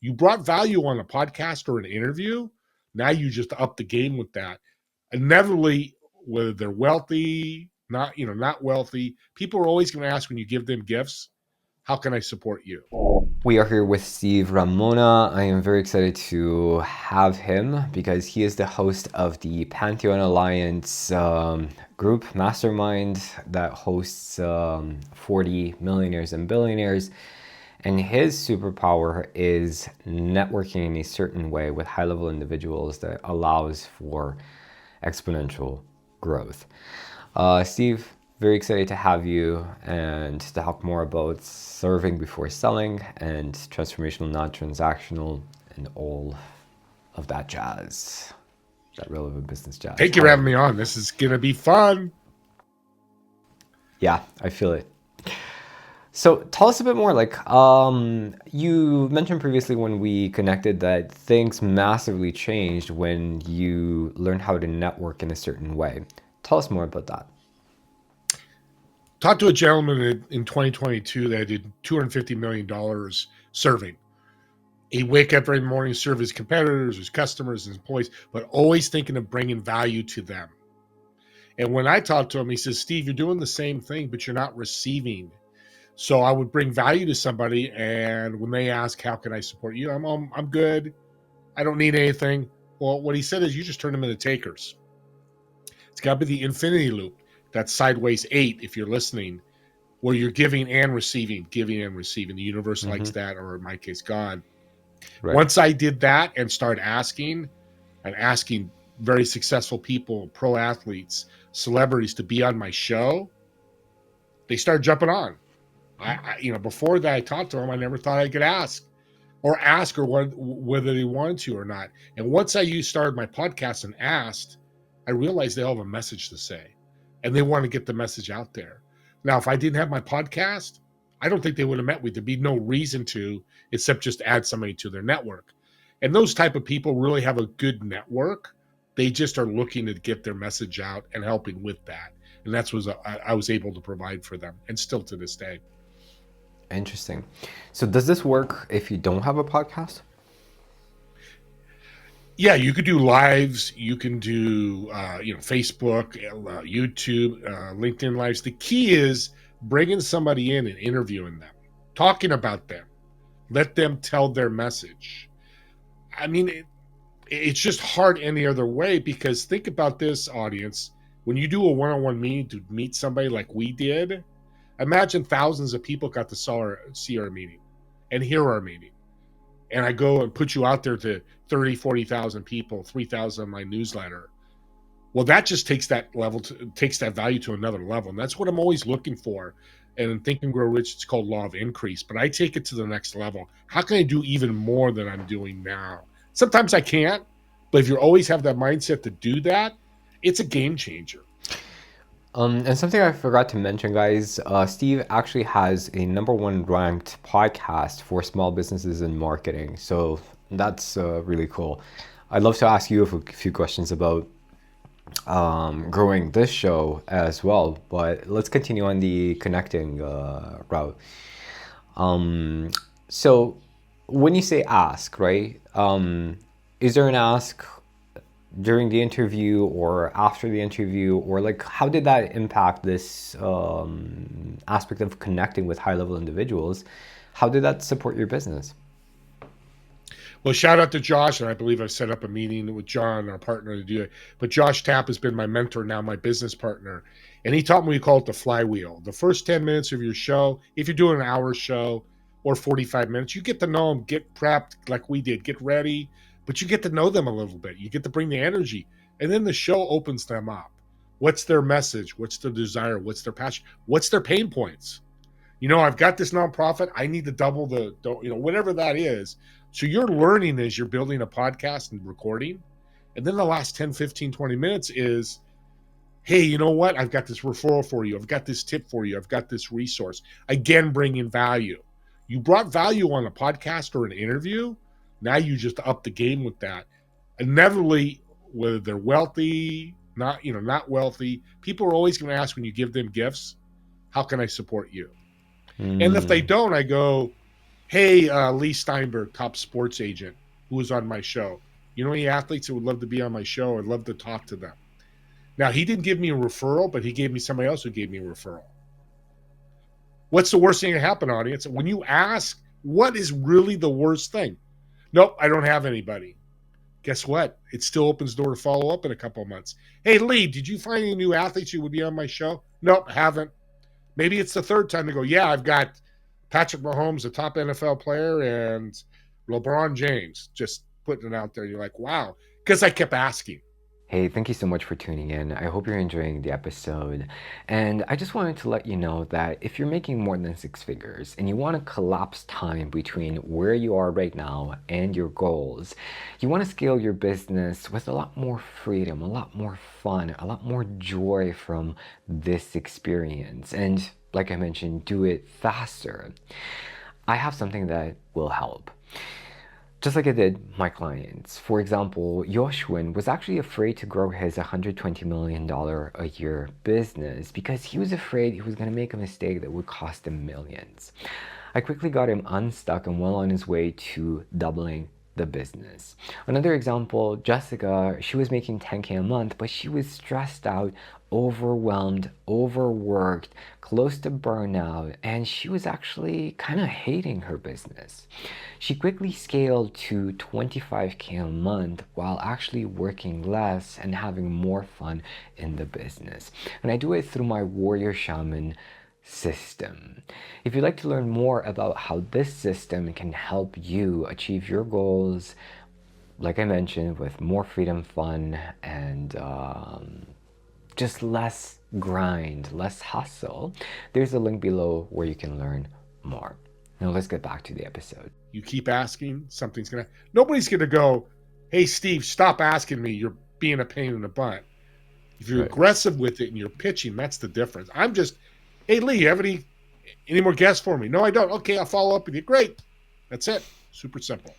You brought value on a podcast or an interview. Now you just up the game with that. Inevitably, whether they're wealthy, not wealthy, people are always going to ask when you give them gifts, how can I support you? We are here with Steve Ramona. I am very excited to have him because he is the host of the Pantheon Alliance group mastermind that hosts 40 millionaires and billionaires. And his superpower is networking in a certain way with high-level individuals that allows for exponential growth. Steve, very excited to have you and to talk more about serving before selling and transformational, non-transactional, and all of that jazz, that relevant business jazz. Thank you How for are having me you? on. This is going to be fun. Yeah, I feel it. So tell us a bit more. You mentioned previously when we connected that things massively changed when you learned how to network in a certain way. Tell us more about that. Talked to a gentleman in 2022 that did $250 million serving. He'd wake up every morning, serve his competitors, his customers, his employees, but always thinking of bringing value to them. And when I talked to him, he says, Steve, you're doing the same thing, but you're not receiving. So I would bring value to somebody, and when they ask, how can I support you? I'm good. I don't need anything. Well, what he said is you just turn them into takers. It's got to be the infinity loop. That's sideways 8 if you're listening, where you're giving and receiving, giving and receiving. The universe likes Mm-hmm. that, or in my case, God. Right. Once I did that and started asking very successful people, pro athletes, celebrities to be on my show, they started jumping on. Before that, I talked to them. I never thought I could ask or whether they wanted to or not. And once I started my podcast and asked, I realized they all have a message to say, and they want to get the message out there. Now, if I didn't have my podcast, I don't think they would have met me. There'd be no reason to, except just add somebody to their network. And those type of people really have a good network. They just are looking to get their message out and helping with that. And that's what I was able to provide for them, and still to this day. Interesting. So does this work if you don't have a podcast? Yeah, you could do lives. You can do, Facebook, YouTube, LinkedIn lives. The key is bringing somebody in and interviewing them, talking about them. Let them tell their message. I mean, it's just hard any other way because think about this, audience. When you do a one-on-one meeting to meet somebody like we did, imagine thousands of people got to see our meeting and hear our meeting. And I go and put you out there to 30, 40,000 people, 3,000 on my newsletter. Well, that just takes that value to another level. And that's what I'm always looking for. And in Think and Grow Rich, it's called law of increase. But I take it to the next level. How can I do even more than I'm doing now? Sometimes I can't, but if you always have that mindset to do that, it's a game changer. And something I forgot to mention, guys, Steve actually has a #1 ranked podcast for small businesses and marketing. So that's really cool. I'd love to ask you a few questions about growing this show as well, but let's continue on the connecting route. Um, so when you say ask, right? Is there an ask during the interview or after the interview, or like how did that impact this aspect of connecting with high level individuals? How did that support your business? Well, shout out to Josh, and I believe I've set up a meeting with John, our partner, to do it. But Josh Tapp has been my mentor now, my business partner, and he taught me we call it the flywheel. The first 10 minutes of your show, if you're doing an hour show or 45 minutes, you get to know them, get prepped like we did, get ready, but you get to know them a little bit. You get to bring the energy, and then the show opens them up. What's their message? What's their desire? What's their passion? What's their pain points? I've got this nonprofit. I need to double whatever that is. So you're learning as you're building a podcast and recording. And then the last 10, 15, 20 minutes is, hey, you know what? I've got this referral for you. I've got this tip for you. I've got this resource. Again, bringing value. You brought value on a podcast or an interview. Now you just up the game with that. Inevitably, whether they're wealthy, not wealthy, people are always going to ask when you give them gifts, how can I support you? And if they Mm, don't, I go, Hey, Lee Steinberg, top sports agent, who was on my show. You know any athletes that would love to be on my show? I'd love to talk to them. Now, he didn't give me a referral, but he gave me somebody else who gave me a referral. What's the worst thing that happen, audience? When you ask, what is really the worst thing? Nope, I don't have anybody. Guess what? It still opens the door to follow up in a couple of months. Hey, Lee, did you find any new athletes who would be on my show? Nope, haven't. Maybe it's the third time to go, yeah, I've got Patrick Mahomes, a top NFL player, and LeBron James. Just putting it out there. You're like, wow. Because I kept asking. Hey, thank you so much for tuning in. I hope you're enjoying the episode. And I just wanted to let you know that if you're making more than six figures and you want to collapse time between where you are right now and your goals, you want to scale your business with a lot more freedom, a lot more fun, a lot more joy from this experience. And like I mentioned, do it faster. I have something that will help. Just like I did my clients. For example, Yoshwin was actually afraid to grow his $120 million a year business because he was afraid he was going to make a mistake that would cost him millions. I quickly got him unstuck and well on his way to doubling the business. Another example, Jessica, she was making 10K a month, but she was stressed out, overwhelmed, overworked, close to burnout, and she was actually kind of hating her business. She quickly scaled to 25K a month while actually working less and having more fun in the business. And I do it through my Warrior Shaman system. If you'd like to learn more about how this system can help you achieve your goals, like I mentioned, with more freedom, fun, and just less grind, less hustle, there's a link below where you can learn more. Now let's get back to the episode. You keep asking, something's going to, nobody's going to go, hey, Steve, stop asking me. You're being a pain in the butt. If you're Right. aggressive with it and you're pitching, that's the difference. I'm just, hey, Lee, you have any more guests for me? No, I don't. Okay, I'll follow up with you. Great. That's it. Super simple.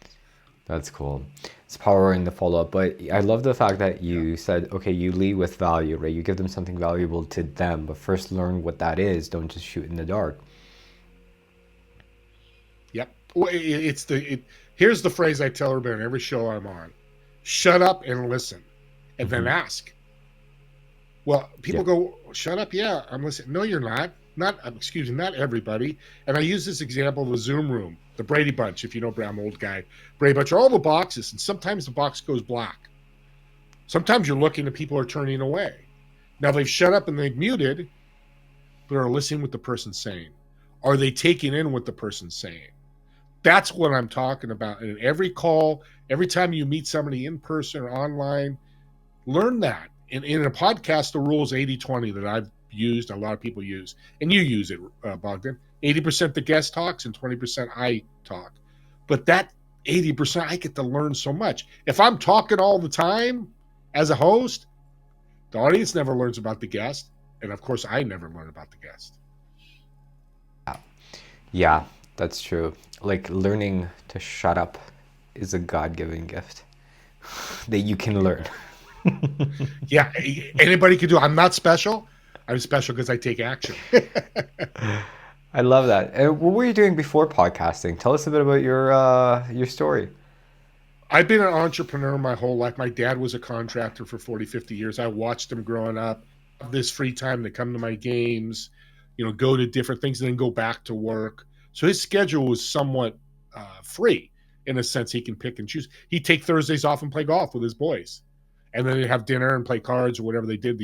That's cool. It's power in the follow-up. But I love the fact that Yeah. you said, okay, you lead with value, right? You give them something valuable to them, but first learn what that is. Don't just shoot in the dark. Yep. Well, here's the phrase I tell everybody on every show I'm on: shut up and listen, and then Mm-hmm. ask. Well, people Yeah. go, shut up. Yeah, I'm listening. No, you're not. Excuse me, not everybody. And I use this example of a Zoom room, the Brady Bunch. If you know, I'm an old guy. Brady Bunch are all the boxes, and sometimes the box goes black. Sometimes you're looking and people are turning away. Now they've shut up and they've muted, but are listening what the person's saying. Are they taking in what the person's saying? That's what I'm talking about. And every call, every time you meet somebody in person or online, learn that. In a podcast, the rule is 80-20 that I've used, a lot of people use, and you use it, Bogdan. 80% the guest talks and 20% I talk. But that 80%, I get to learn so much. If I'm talking all the time as a host, the audience never learns about the guest. And of course, I never learn about the guest. Yeah, that's true. Like learning to shut up is a God-given gift that you can learn. Yeah, anybody can do it. I'm not special. I'm special because I take action. I love that. What were you doing before podcasting? Tell us a bit about your story. I've been an entrepreneur my whole life. My dad was a contractor for 40, 50 years. I watched him growing up. This free time to come to my games, go to different things and then go back to work. So his schedule was somewhat free in a sense. He can pick and choose. He'd take Thursdays off and play golf with his boys. And then they'd have dinner and play cards or whatever they did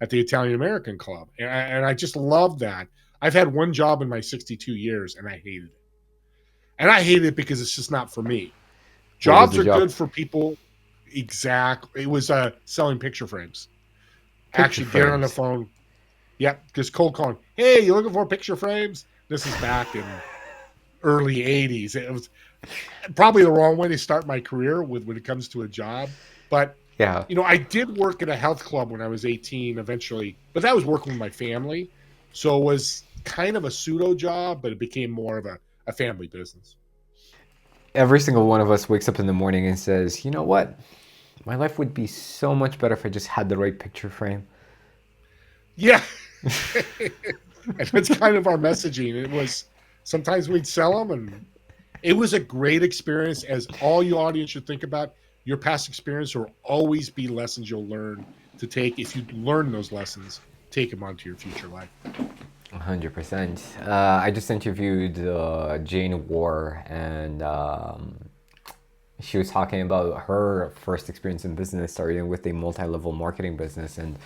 at the Italian American Club. And I just love that. I've had one job in my 62 years and I hated it. And I hate it because it's just not for me. What was Jobs the are job? good for people. Exactly. It was selling picture frames. Picture Actually, get on the frames. phone. Yep, just cold calling. Hey, you looking for picture frames? This is back in early '80s. It was probably the wrong way to start my career with when it comes to a job. But Yeah. I did work at a health club when I was 18. Eventually, but that was working with my family, so it was kind of a pseudo job, but it became more of a family business. Every single one of us wakes up in the morning and says, you know what? My life would be so much better if I just had the right picture frame. Yeah. And that's kind of our messaging. It was sometimes we'd sell them, and It was a great experience, as all your audience should think about. Your past experience will always be lessons you'll learn to take. If you learn those lessons, take them onto your future life. 100%. I just interviewed Jane War, and she was talking about her first experience in business, starting with a multi-level marketing business, and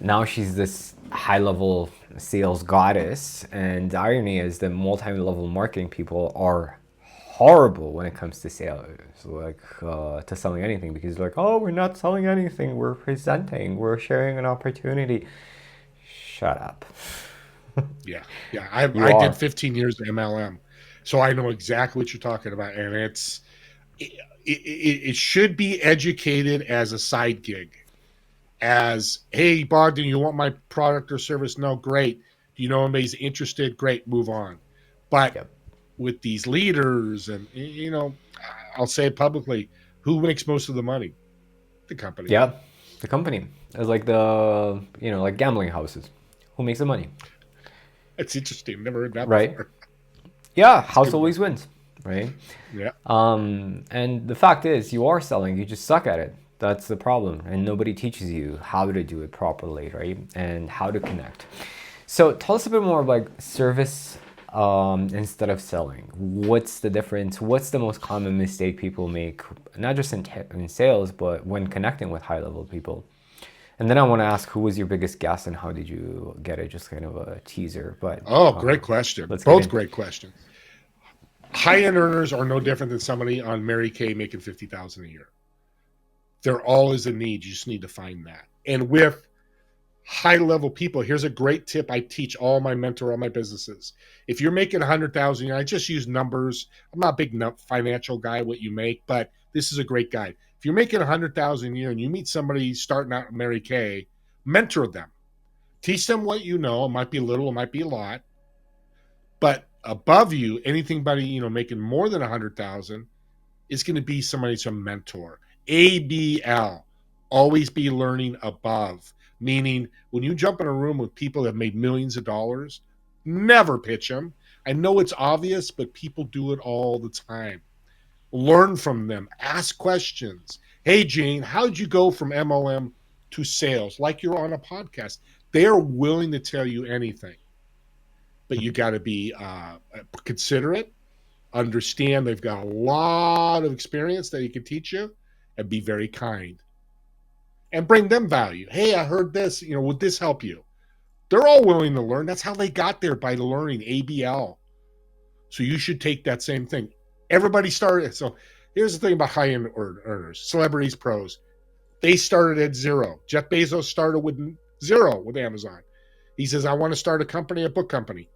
now she's this high-level sales goddess. And the irony is that multi-level marketing people are horrible when it comes to sales, like to selling anything, because like, oh, we're not selling anything, we're presenting, we're sharing an opportunity. Shut up. Yeah, yeah. You I did are. 15 years of MLM, so I know exactly what you're talking about, and it should be educated as a side gig. As, hey, Bogdan, you want my product or service? No, great. Do you know anybody's interested? Great, move on. But Yep. with these leaders, and I'll say it publicly, who makes most of the money? The company. Yeah, the company. It's like like gambling houses. Who makes the money, That's interesting. Never heard that right? before. Yeah, That's a house good one. always wins, right? Yeah. And the fact is, you are selling, you just suck at it. That's the problem. And nobody teaches you how to do it properly, right? And how to connect. So tell us a bit more of like service instead of selling. What's the difference? What's the most common mistake people make, not just in sales, but when connecting with high level people? And then I want to ask, who was your biggest guest and how did you get it? Just kind of a teaser, but Oh, great question. let's get Both in. great questions. High-end earners are no different than somebody on Mary Kay making 50,000 a year. There always a need. You just need to find that. And with high-level people, here's a great tip I teach all my mentor, all my businesses. If you're making 100,000, I just use numbers. I'm not a big financial guy, what you make, but this is a great guide. If you're making 100,000 a year and you meet somebody starting out at Mary Kay, mentor them. Teach them what you know. It might be little, it might be a lot. But above you, anything making more than 100,000 is going to be somebody that's a mentor. ABL, always be learning above. Meaning, when you jump in a room with people that have made millions of dollars, never pitch them. I know it's obvious, but people do it all the time. Learn from them. Ask questions. Hey, Jane, how'd you go from MLM to sales? Like you're on a podcast. They are willing to tell you anything, but you got to be considerate, understand they've got a lot of experience that he can teach you, and be very kind and bring them value. Hey, I heard this, would this help you? They're all willing to learn. That's how they got there, by learning. ABL. So you should take that same thing. Everybody started. So here's the thing about high-end earners, celebrities, pros. They started at zero. Jeff Bezos started with zero with Amazon. He says, I want to start a book company.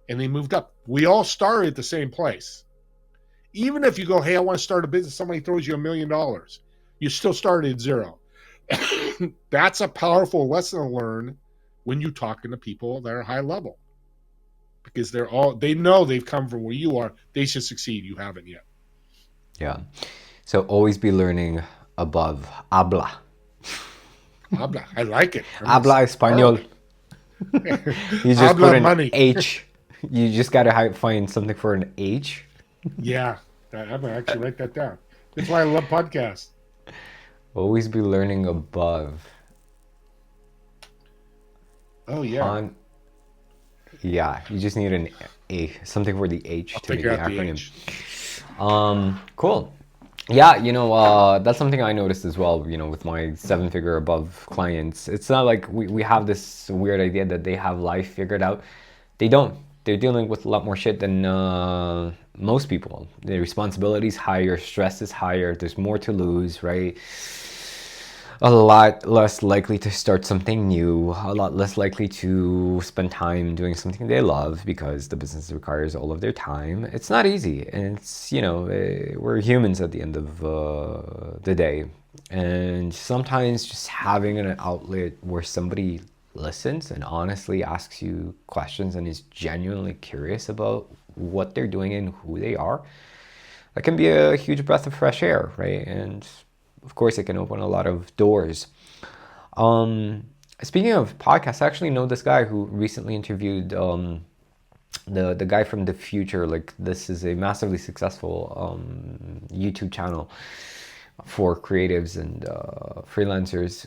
And they moved up. We all started at the same place. Even if you go, hey, I want to start a business, somebody throws you $1 million, you still started at zero. That's a powerful lesson to learn when you're talking to people that are high level, because they know they've come from where you are. They should succeed. You haven't yet. Yeah. So always be learning above. Habla. Habla. I like it. Habla español. You just put Habla an money. H. You just got to find something for an H. Yeah. I'm going to actually write that down. That's why I love podcasts. Always be learning above. Oh, yeah. Yeah, you just need an A, something for the H I'll to make figure the out the acronym. H. Cool. Yeah, that's something I noticed as well, with my 7-figure above clients. It's not like we have this weird idea that they have life figured out. They don't. They're dealing with a lot more shit than most people. The responsibility is higher, stress is higher, there's more to lose, right? A lot less likely to start something new, a lot less likely to spend time doing something they love because the business requires all of their time. It's not easy. And it's, we're humans at the end of the day. And sometimes just having an outlet where somebody listens and honestly asks you questions and is genuinely curious about what they're doing and who they are, that can be a huge breath of fresh air, right? And of course, it can open a lot of doors. Speaking of podcasts, I actually know this guy who recently interviewed the guy from the future. Like, this is a massively successful YouTube channel for creatives and freelancers,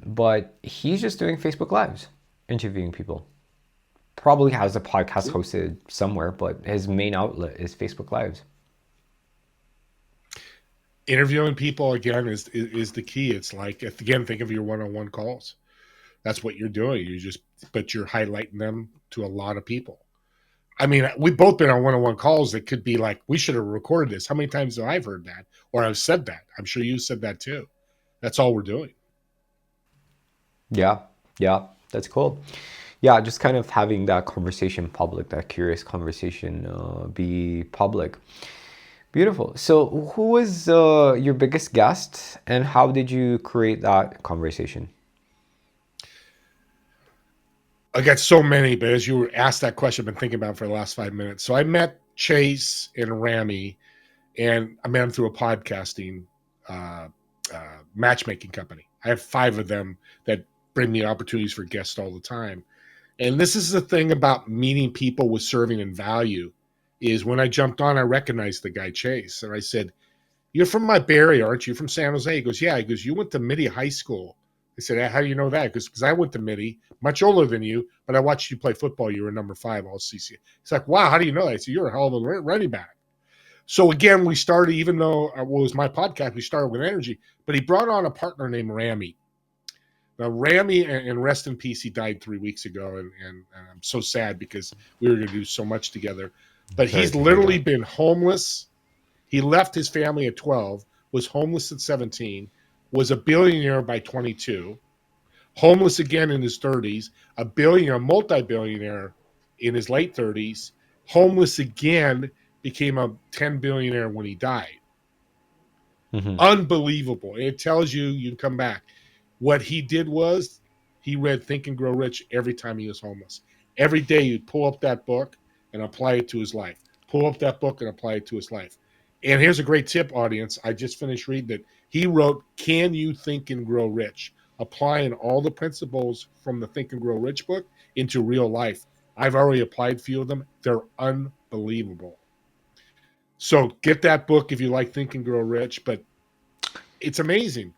but he's just doing Facebook Lives, interviewing people. Probably has a podcast hosted somewhere, but his main outlet is Facebook Lives. Interviewing people again is the key. It's like, again, think of your one-on-one calls. That's what you're doing. But you're highlighting them to a lot of people. I mean, we've both been on one-on-one calls that could be like, we should have recorded this. How many times have I heard that? Or I've said that. I'm sure you said that too. That's all we're doing. Yeah, that's cool. Yeah, just kind of having that conversation public, that curious conversation be public. Beautiful. So who was your biggest guest, and how did you create that conversation? I got so many, but as you asked that question, I've been thinking about it for the last 5 minutes. So I met Chase and Rami, and I met them through a podcasting matchmaking company. I have 5 of them that bring me opportunities for guests all the time. And this is the thing about meeting people with serving and value is when I jumped on, I recognized the guy Chase. And I said, "You're from my Bay Area, aren't you? From San Jose?" He goes, "Yeah." He goes, "You went to Midi High School." I said, "How do you know that?" Because I went to Midi, much older than you, but I watched you play football. You were number 5 all CC. He's like, "Wow, how do you know that?" I said, "You're a hell of a running back." So again, we started, even though it was my podcast, we started with energy, but he brought on a partner named Rami. Now, Rami, and rest in peace, he died 3 weeks ago, and I'm so sad because we were going to do so much together. But Sorry he's to hear literally that. been homeless. He left his family at 12, was homeless at 17, was a billionaire by 22, homeless again in his 30s, a billionaire, multi-billionaire in his late 30s, homeless again, became a 10 billionaire when he died. Mm-hmm. Unbelievable. It tells you you can come back. What he did was he read Think and Grow Rich every time he was homeless. Every day he'd pull up that book and apply it to his life. Pull up that book and apply it to his life. And here's a great tip, audience. I just finished reading it. He wrote, "Can You Think and Grow Rich?" Applying all the principles from the Think and Grow Rich book into real life. I've already applied a few of them. They're unbelievable. So get that book if you like Think and Grow Rich, but it's amazing.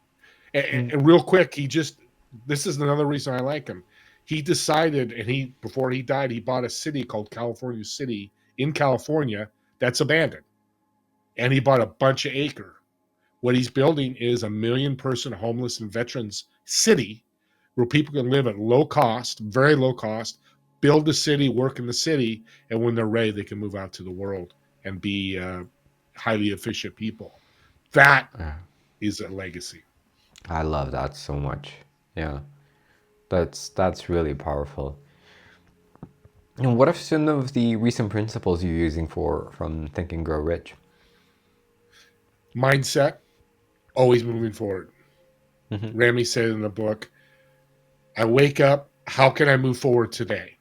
And real quick, this is another reason I like him. He decided, and before he died, he bought a city called California City in California that's abandoned. And he bought a bunch of acre. What he's building is a 1 million-person homeless and veterans city where people can live at low cost, very low cost, build the city, work in the city, and when they're ready, they can move out to the world and be highly efficient people. That is a legacy. I love that so much. Yeah, that's really powerful. And what are some of the recent principles you're using from Think and Grow Rich? Mindset, always moving forward. Mm-hmm. Rami said in the book, I wake up, how can I move forward today?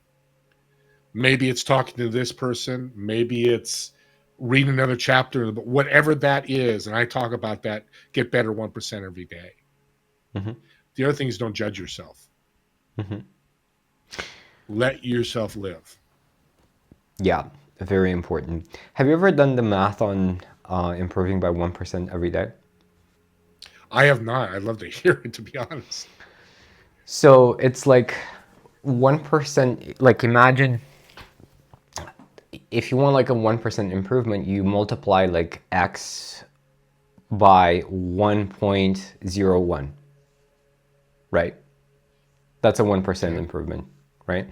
Maybe it's talking to this person, maybe it's reading another chapter, but whatever that is, and I talk about that, get better 1% every day. Mm-hmm. The other thing is don't judge yourself. Mm-hmm. Let yourself live. Yeah, very important. Have you ever done the math on improving by 1% every day? I have not. I'd love to hear it, to be honest. So it's like 1%, like imagine if you want like a 1% improvement, you multiply like X by 1.01, right? That's a 1% Okay. improvement, right?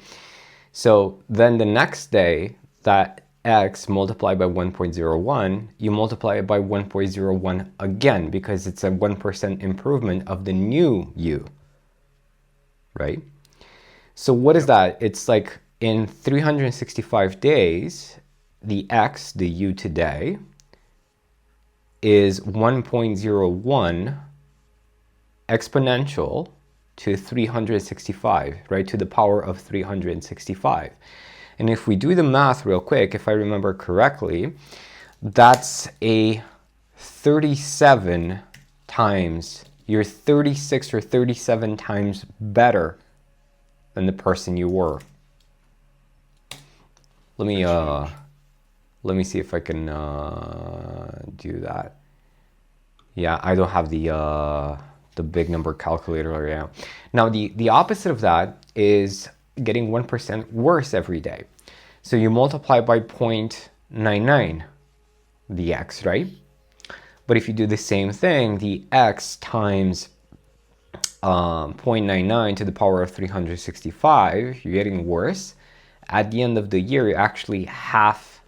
So then the next day, that X multiplied by 1.01, you multiply it by 1.01 again because it's a 1% improvement of the new you, right? So what is Yep. that? It's like in 365 days, the X, the you today, is 1.01 exponential to 365, right? To the power of 365. And if we do the math real quick, if I remember correctly, that's a 37 times, you're 36 or 37 times better than the person you were. Let me Exchange. see if I can do that. Yeah, I don't have the big number calculator right now. Now the opposite of that is getting 1% worse every day. So you multiply by 0.99 the x, right? But if you do the same thing, the x times 0.99 to the power of 365, you're getting worse. At the end of the year, you're actually half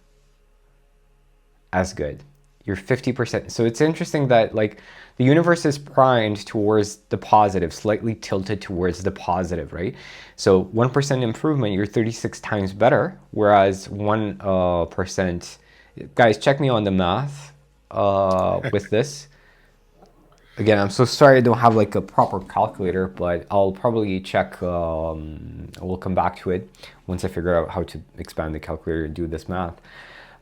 as good. You're 50%. So it's interesting that like the universe is primed towards the positive, slightly tilted towards the positive, right? So 1% improvement, you're 36 times better, whereas 1%, guys, check me on the math with this. Again, I'm so sorry I don't have like a proper calculator, but I'll probably check. We'll come back to it once I figure out how to expand the calculator and do this math.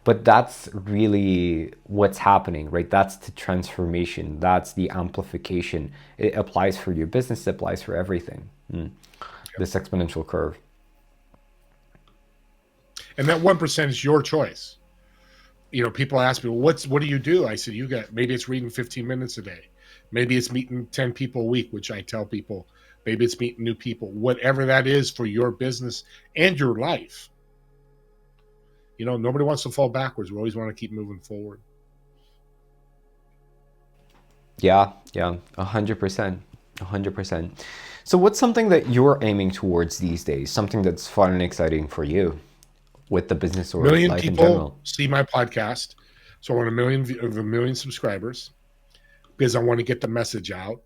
But that's really what's happening, right? That's the transformation. That's the amplification. It applies for your business. It applies for everything. This exponential curve. And that 1% is your choice. People ask me, well, what do you do? I said, maybe it's reading 15 minutes a day. Maybe it's meeting 10 people a week, which I tell people. Maybe it's meeting new people. Whatever that is for your business and your life. Nobody wants to fall backwards. We always want to keep moving forward. Yeah, yeah, 100%, 100%. So what's something that you're aiming towards these days? Something that's fun and exciting for you with the business or Million life in people general? see my podcast. So I want a million subscribers because I want to get the message out.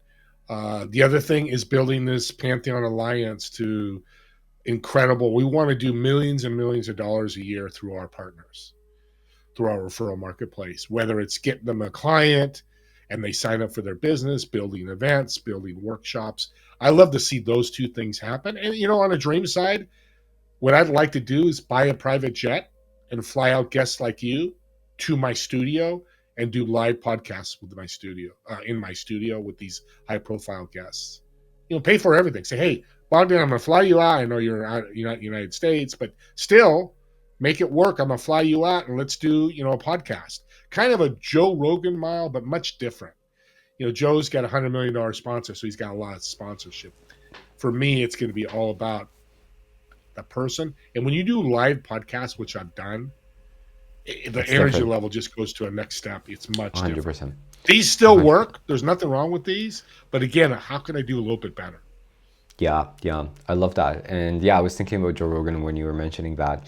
The other thing is building this Pantheon Alliance to incredible. We want to do millions and millions of dollars a year through our partners, through our referral marketplace, whether it's getting them a client and they sign up for their business, building events, building workshops. I love to see those two things happen. And, on a dream side, what I'd like to do is buy a private jet and fly out guests like you to my studio and do live podcasts with my studio, in my studio with these high profile guests. Pay for everything. Say, hey, Bogdan, I'm gonna fly you out. I know you're out, United States, but still make it work. I'm gonna fly you out and let's do, a podcast. Kind of a Joe Rogan mile, but much different. Joe's got $100 million sponsor, so he's got a lot of sponsorship. For me, it's going to be all about the person. And when you do live podcasts, which I've done, the It's energy different, level just goes to a next step. It's much different. 100%, These still 100%. work. There's nothing wrong with these. But again, how can I do a little bit better? Yeah, yeah, I love that. And yeah, I was thinking about Joe Rogan when you were mentioning that.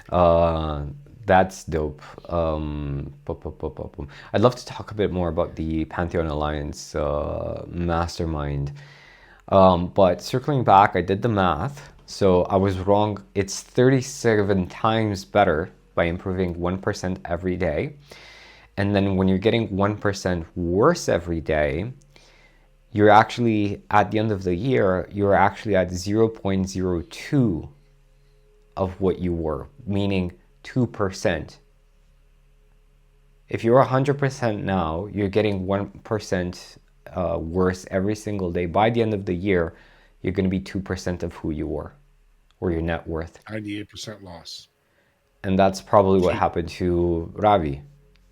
Uh, that's dope. I'd love to talk a bit more about the Pantheon Alliance mastermind. But circling back, I did the math. So I was wrong. It's 37 times better by improving 1% every day. And then when you're getting 1% worse every day, you're actually, at the end of the year, you're actually at 0.02 of what you were, meaning 2%. If you're 100% now, you're getting 1% worse every single day. By the end of the year, you're going to be 2% of who you were or your net worth. 98% loss. And that's probably what Keep. happened to Ravi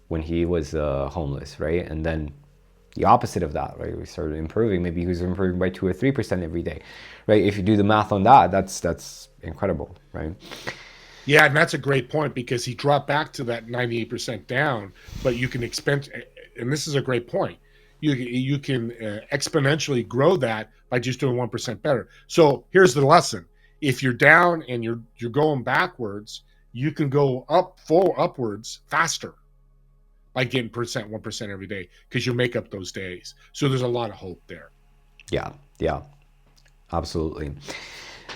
when he was homeless, right? And then the opposite of that, right? We started improving. Maybe he was improving by 2 or 3% every day, right? If you do the math on that, that's incredible, right? Yeah, and that's a great point because he dropped back to that 98% down, but you can expend, and this is a great point. You can exponentially grow that by just doing 1% better. So here's the lesson: if you're down and you're going backwards, you can go upwards faster by getting 1% every day because you make up those days. So there's a lot of hope there. Yeah, yeah, absolutely.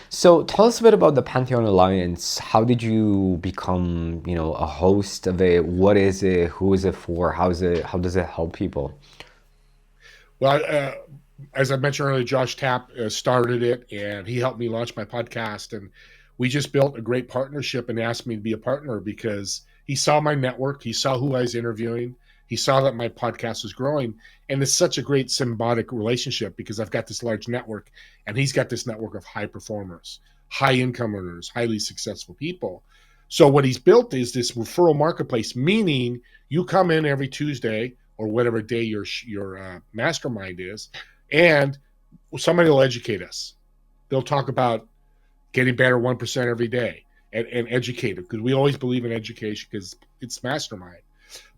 So tell us a bit about the Pantheon Alliance. How did you become, a host of it? What is it? Who is it for? How does it help people? Well, as I mentioned earlier, Josh Tapp started it, and he helped me launch my podcast. And we just built a great partnership and asked me to be a partner because he saw my network, he saw who I was interviewing, he saw that my podcast was growing, and it's such a great symbiotic relationship because I've got this large network, and he's got this network of high performers, high income earners, highly successful people. So what he's built is this referral marketplace, meaning you come in every Tuesday or whatever day your mastermind is, and somebody will educate us. They'll talk about getting better 1% every day and educate them, because we always believe in education because it's mastermind.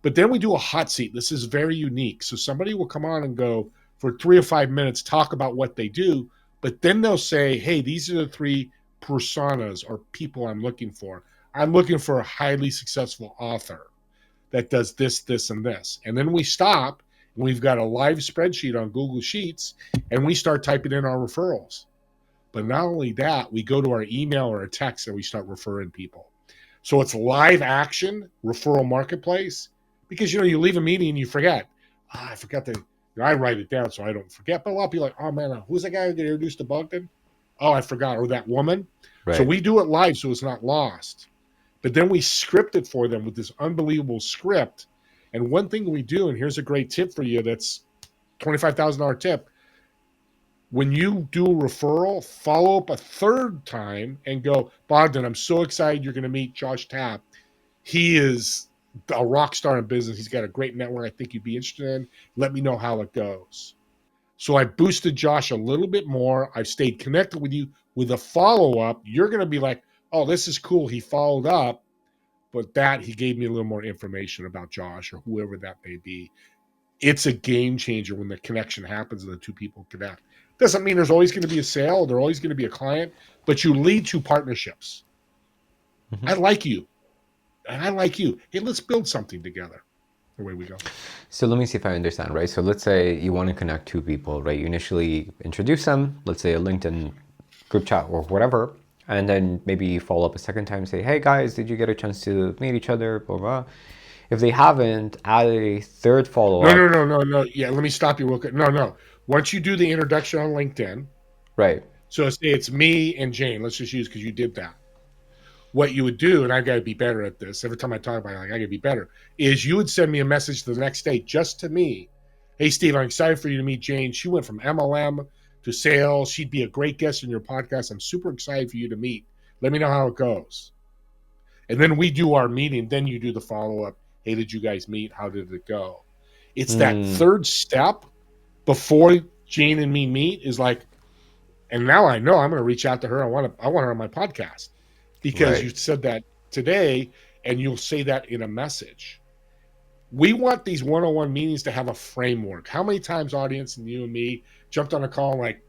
But then we do a hot seat. This is very unique. So somebody will come on and go for 3 or 5 minutes, talk about what they do, but then they'll say, hey, these are the three personas or people I'm looking for. I'm looking for a highly successful author that does this, this, and this. And then we stop, and we've got a live spreadsheet on Google Sheets, and we start typing in our referrals. But not only that, we go to our email or a text and we start referring people. So it's live action referral marketplace, because you leave a meeting and you forget. I forgot to. I write it down so I don't forget. But a lot of people are like, oh man, who's the guy who got introduced to Bogdan? Oh, I forgot. Or that woman. So Right. we do it live so it's not lost. But then we script it for them with this unbelievable script. And one thing we do, and here's a great tip for you, that's $25,000 tip. When you do a referral, follow up a third time and go, Bogdan, I'm so excited you're going to meet Josh Tapp. He is a rock star in business. He's got a great network I think you'd be interested in. Let me know how it goes. So I boosted Josh a little bit more. I've stayed connected with you with a follow up. You're going to be like, oh, this is cool. He followed up, but that he gave me a little more information about Josh or whoever that may be. It's a game changer when the connection happens and the two people connect. Doesn't mean there's always going to be a sale, there's always going to be a client, but you lead to partnerships. Mm-hmm. I like you, and I like you. Hey, let's build something together. Away we go. So let me see if I understand, right? So let's say you want to connect two people, right? You initially introduce them, let's say a LinkedIn group chat or whatever, and then maybe you follow up a second time and say, hey guys, did you get a chance to meet each other? Blah, blah. If they haven't, add a third follow No, no, up. no, no, no. Yeah, let me stop you real quick. No, no. Once you do the introduction on LinkedIn, Right. so say it's me and Jane. Let's just use because you did that. What you would do, and I got to be better at this. Every time I talk about it, like, I got to be better. Is you would send me a message the next day just to me. Hey, Steve, I'm excited for you to meet Jane. She went from MLM to sales. She'd be a great guest in your podcast. I'm super excited for you to meet. Let me know how it goes. And then we do our meeting. Then you do the follow up. Hey, did you guys meet? How did it go? It's that Mm, third step before Jane and me meet is like, and now I know I'm going to reach out to her. I want her on my podcast because you right. said that today, and you'll say that in a message. We want these one-on-one meetings to have a framework. How many times, audience, and you and me jumped on a call like,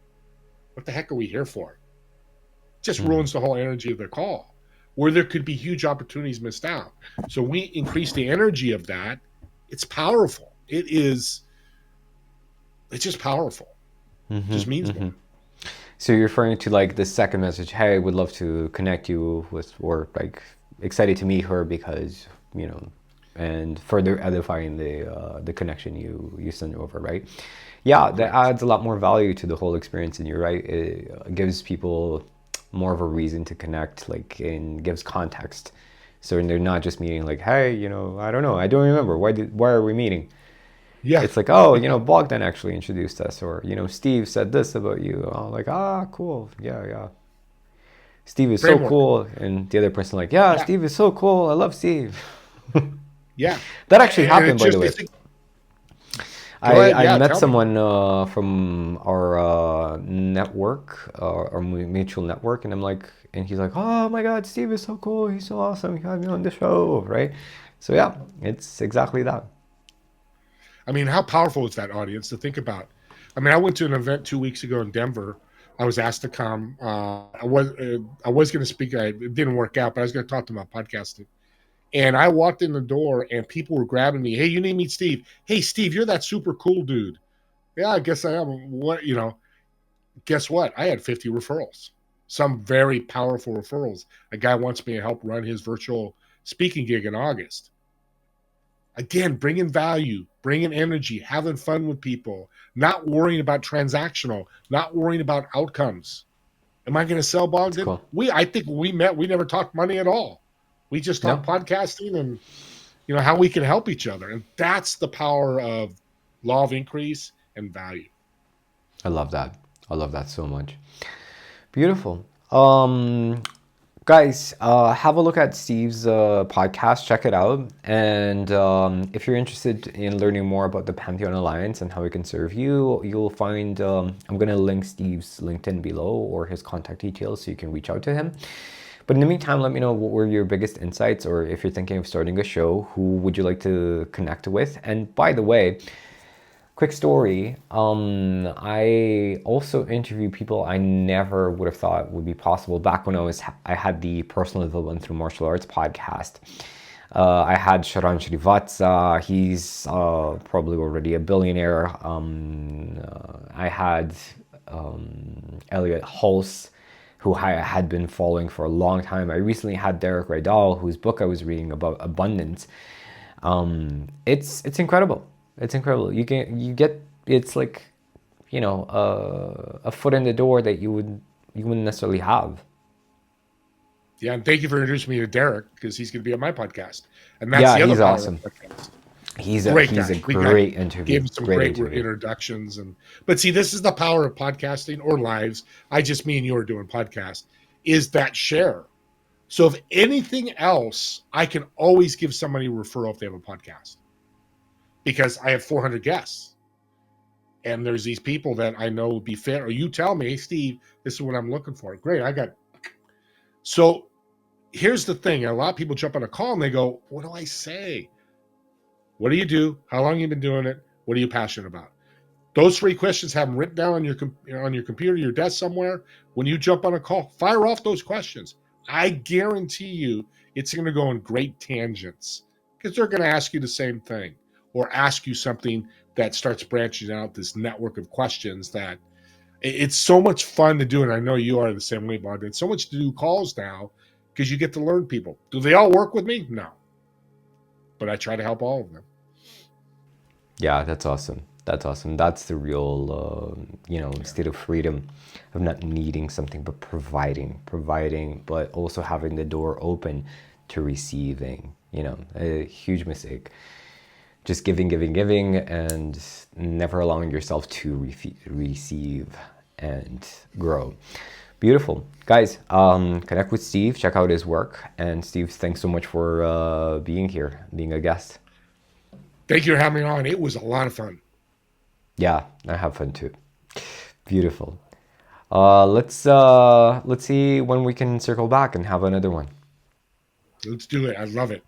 what the heck are we here for? It just Mm, ruins the whole energy of the call, where there could be huge opportunities missed out. So we increase the energy of that. It's powerful. It's just powerful. It mm-hmm, just means more. mm-hmm. So you're referring to like the second message, hey, I would love to connect you with, or like excited to meet her because, you know, and further edifying the connection you send over, right? Yeah, that Correct. adds a lot more value to the whole experience, and you're right. It gives people more of a reason to connect, like, and gives context. So they're not just meeting like, hey, you know, I don't know, I don't remember. Why are we meeting? Yeah. It's like, oh, you Yeah. know, Bogdan actually introduced us, or you know, Steve said this about you. I'm like, ah, cool, yeah, yeah. Steve is so Framework. cool, and the other person like, yeah, Yeah. Steve is so cool. I love Steve. Yeah. That actually And happened, it's by the just, way. go ahead. I Yeah. met Tell me. someone from our network, our mutual network, and I'm like, and he's like, oh my God, Steve is so cool. He's so awesome. He had me on the show, right? So yeah, it's exactly that. I mean, how powerful is that, audience, to think about? I mean, I went to an event 2 weeks ago in Denver. I was asked to come. I was going to speak. It didn't work out, but I was going to talk to them about podcasting. And I walked in the door, and people were grabbing me. Hey, you need to meet Steve. Hey, Steve, you're that super cool dude. Yeah, I guess I am. Guess what? I had 50 referrals. Some very powerful referrals. A guy wants me to help run his virtual speaking gig in August. Again, bringing value, bringing energy, having fun with people, not worrying about transactional, not worrying about outcomes. Am I going to sell It's Bogdan? cool. I think we met, we never talked money at all. We just No, talked podcasting and how we can help each other. And that's the power of law of increase and value. I love that. I love that so much. Beautiful. Guys, have a look at Steve's podcast. Check it out. And if you're interested in learning more about the Pantheon Alliance and how it can serve you, you'll find I'm going to link Steve's LinkedIn below or his contact details so you can reach out to him. But in the meantime, let me know what were your biggest insights, or if you're thinking of starting a show, who would you like to connect with? And by the way, quick story. I also interview people I never would have thought would be possible back when I had the Personal Development Through Martial Arts podcast. I had Sharan Srivatsa. He's probably already a billionaire. I had Elliot Hulse, who I had been following for a long time. I recently had Derek Rydal, whose book I was reading about abundance. It's incredible. It's incredible. You get it's like, you know, a foot in the door that you wouldn't necessarily have. Yeah, and thank you for introducing me to Derek, because he's going to be on my podcast, and that's Yeah, the other he's power of awesome. podcast. He's Great a guy. great interview. Gave him some Great great interview. introductions, but see, this is the power of podcasting or lives. Me and you are doing podcast. Is that share? So if anything else, I can always give somebody a referral if they have a podcast, because I have 400 guests. And there's these people that I know would be fair. Or you tell me, hey, Steve, this is what I'm looking for. Great, I got. So here's the thing: a lot of people jump on a call and they go, "What do I say? What do you do? How long have you been doing it? What are you passionate about?" Those three questions, have them written down on your computer, your desk somewhere. When you jump on a call, fire off those questions. I guarantee you, it's going to go in great tangents, because they're going to ask you the same thing, or ask you something that starts branching out this network of questions. That it's so much fun to do, and I know you are the same way, Bob. It's so much to do calls now, because you get to learn people. Do they all work with me? No, but I try to help all of them. Yeah, that's awesome. That's awesome. That's the real, state of freedom, of not needing something but providing, but also having the door open to receiving. You know, a huge mistake. Just giving, and never allowing yourself to receive and grow. Beautiful. Guys, connect with Steve, check out his work. And Steve, thanks so much for being here, being a guest. Thank you for having me on. It was a lot of fun. Yeah, I have fun too. Beautiful. Let's see when we can circle back and have another one. Let's do it. I love it.